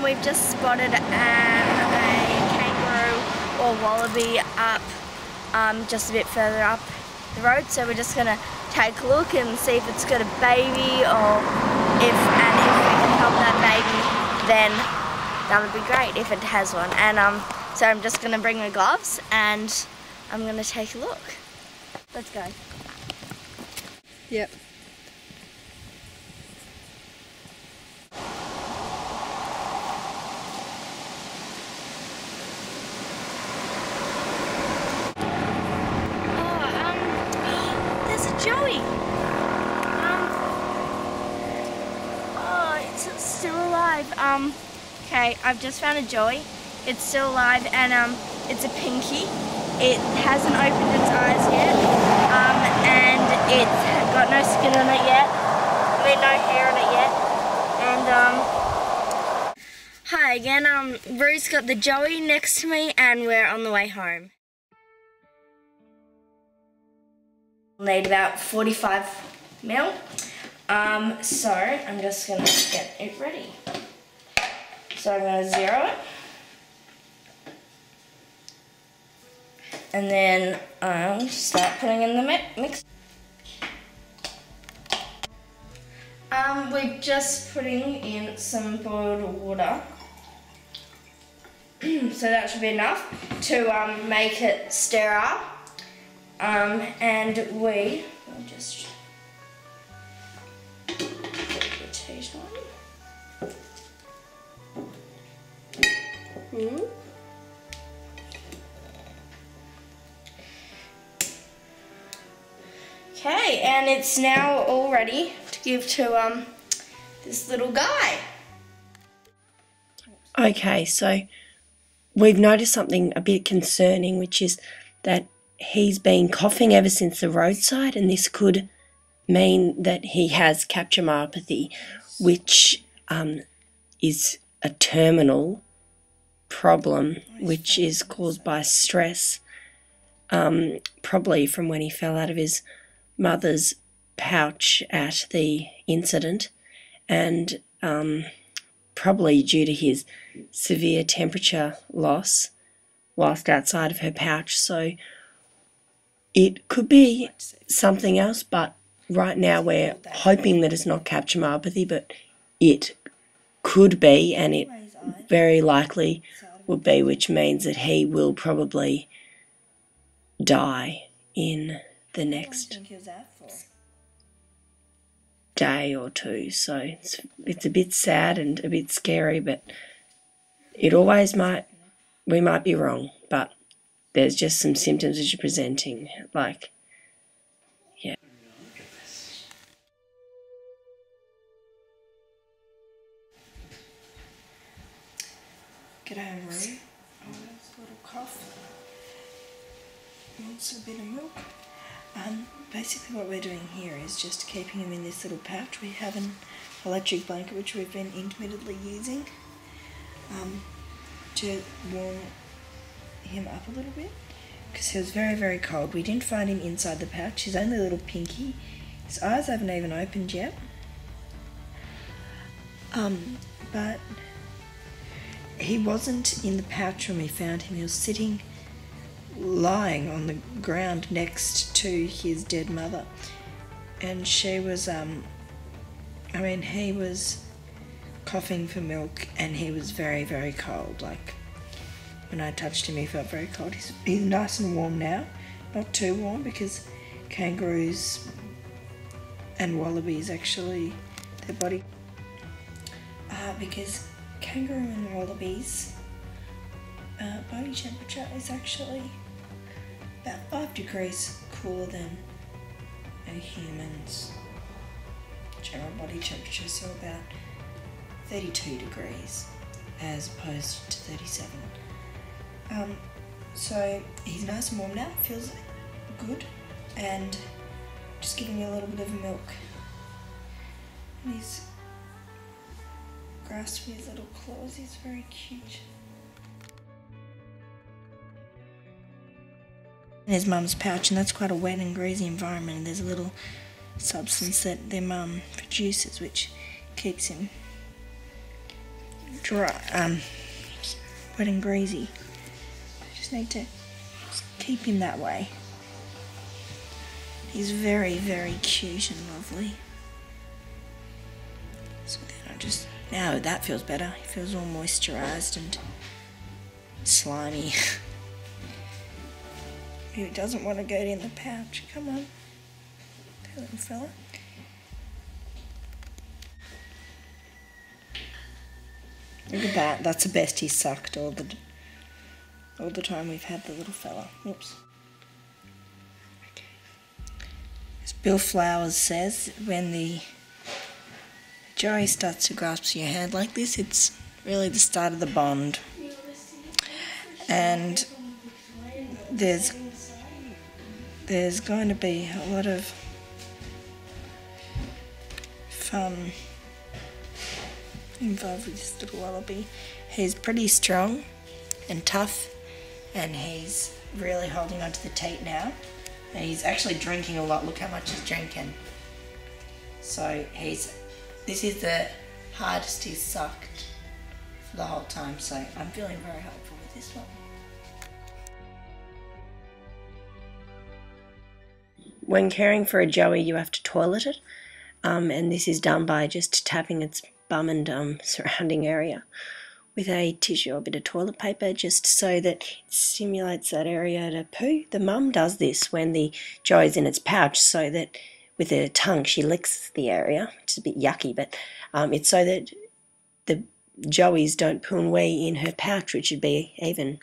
We've just spotted a kangaroo or wallaby up just a bit further up the road, so we're just going to take a look and see if it's got a baby, or if we can help that baby, then that would be great if it has one. And so I'm just going to bring my gloves and I'm going to take a look. Let's go. Yep. Joey! Oh, it's still alive. Okay, I've just found a joey. It's still alive, and it's a pinky. It hasn't opened its eyes yet, and it's got no skin on it yet. I mean, no hair on it yet. And hi again. Rue's got the joey next to me, and we're on the way home. Need about 45 mil. So I'm just gonna get it ready. So I'm gonna zero it. And then I'll start putting in the mix. We're just putting in some boiled water. So that should be enough to make it sterile. And we'll just put the tea on. Okay, and it's now all ready to give to this little guy. Okay, so we've noticed something a bit concerning, which is that he's been coughing ever since the roadside, and this could mean that he has capture myopathy, which is a terminal problem which is caused by stress, probably from when he fell out of his mother's pouch at the incident, and probably due to his severe temperature loss whilst outside of her pouch. So it could be something else, but right now we're hoping that it's not capture myopathy, but it could be, and it very likely would be, which means that he will probably die in the next day or two. So it's a bit sad and a bit scary, but it always we might be wrong, but there's just some symptoms that you're presenting, like, yeah. G'day, Marie. Oh, there's a little cough. Wants a bit of milk. Basically what we're doing here is just keeping him in this little pouch. We have an electric blanket which we've been intermittently using to warm him up a little bit, because he was very, very cold. We didn't find him inside the pouch. He's only a little pinky. His eyes haven't even opened yet. But he wasn't in the pouch when we found him. He was sitting, lying on the ground next to his dead mother, and she was he was coughing for milk, and he was very, very cold. Like, when I touched him, he felt very cold. He's nice and warm now, not too warm, because kangaroos and wallabies actually, their body, because kangaroo and wallabies body temperature is actually about 5 degrees cooler than a human's general body temperature, so about 32 degrees as opposed to 37. So he's nice and warm now, feels good, and just giving me a little bit of milk. And he's grasping his little claws, he's very cute. In his mum's pouch, and that's quite a wet and greasy environment, and there's a little substance that their mum produces which keeps him dry, wet and greasy. I just need to keep him that way. He's very, very cute and lovely. So then I just, now that feels better. He feels all moisturised and slimy. He doesn't want to go in the pouch. Come on, little fella. Look at that. That's the best he's sucked all the time we've had the little fella. Oops. Okay. As Bill Flowers says, when the joey starts to grasp your hand like this, it's really the start of the bond. And there's going to be a lot of fun involved with this little wallaby. He's pretty strong and tough, and he's really holding onto the teat now. And he's actually drinking a lot. Look how much he's drinking. So this is the hardest he's sucked for the whole time. So I'm feeling very hopeful with this one. When caring for a joey, you have to toilet it, and this is done by just tapping its bum and surrounding area with a tissue or a bit of toilet paper, just so that it stimulates that area to poo. The mum does this when the joey's in its pouch, so that with her tongue she licks the area, which is a bit yucky, but it's so that the joeys don't poo and wee in her pouch, which would be even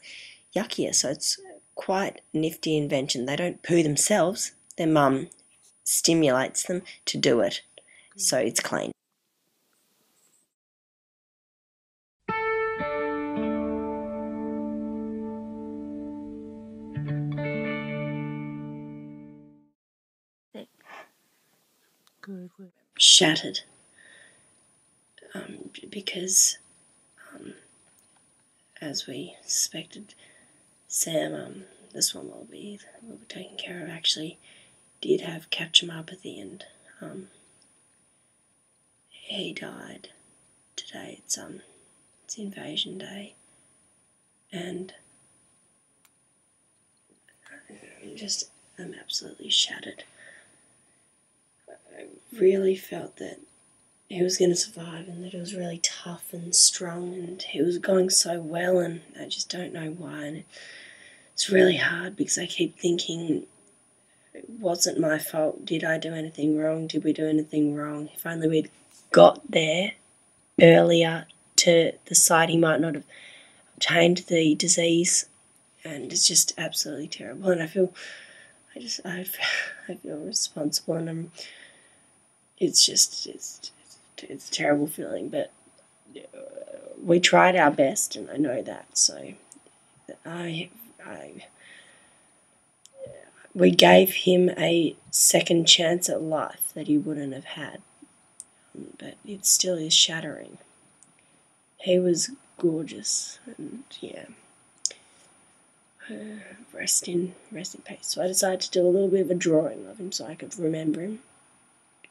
yuckier. So it's quite a nifty invention. They don't poo themselves. Their mum stimulates them to do it, so it's clean. Shattered, because as we suspected, Sam, this one will be taken care of, actually did have capture-myopathy, and he died today. It's invasion day, and I'm absolutely shattered. I really felt that he was going to survive, and that he was really tough and strong, and he was going so well, and I just don't know why. And it's really hard because I keep thinking, it wasn't my fault. Did I do anything wrong? Did we do anything wrong? If only we'd got there earlier to the site, he might not have obtained the disease. And it's just absolutely terrible. And I feel responsible, and it's a terrible feeling. But we tried our best, and I know that. So we gave him a second chance at life that he wouldn't have had, but it still is shattering. He was gorgeous, and yeah, rest in peace. So I decided to do a little bit of a drawing of him so I could remember him.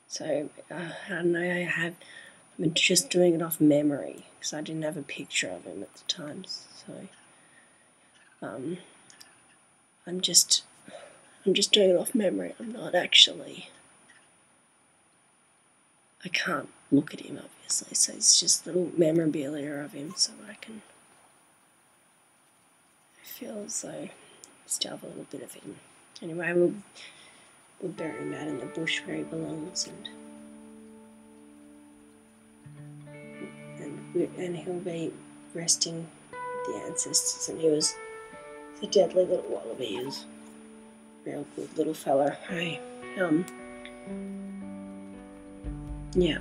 So I don't know, I'm just doing it off memory because I didn't have a picture of him at the time. So I'm just doing it off memory. I'm not actually. I can't look at him, obviously, so it's just little memorabilia of him so I can feel as though I still have a little bit of him. Anyway, we'll bury him out in the bush where he belongs, and he'll be resting with the ancestors. And he was a deadly little wallaby. He was a real good little fella. Hey, yeah.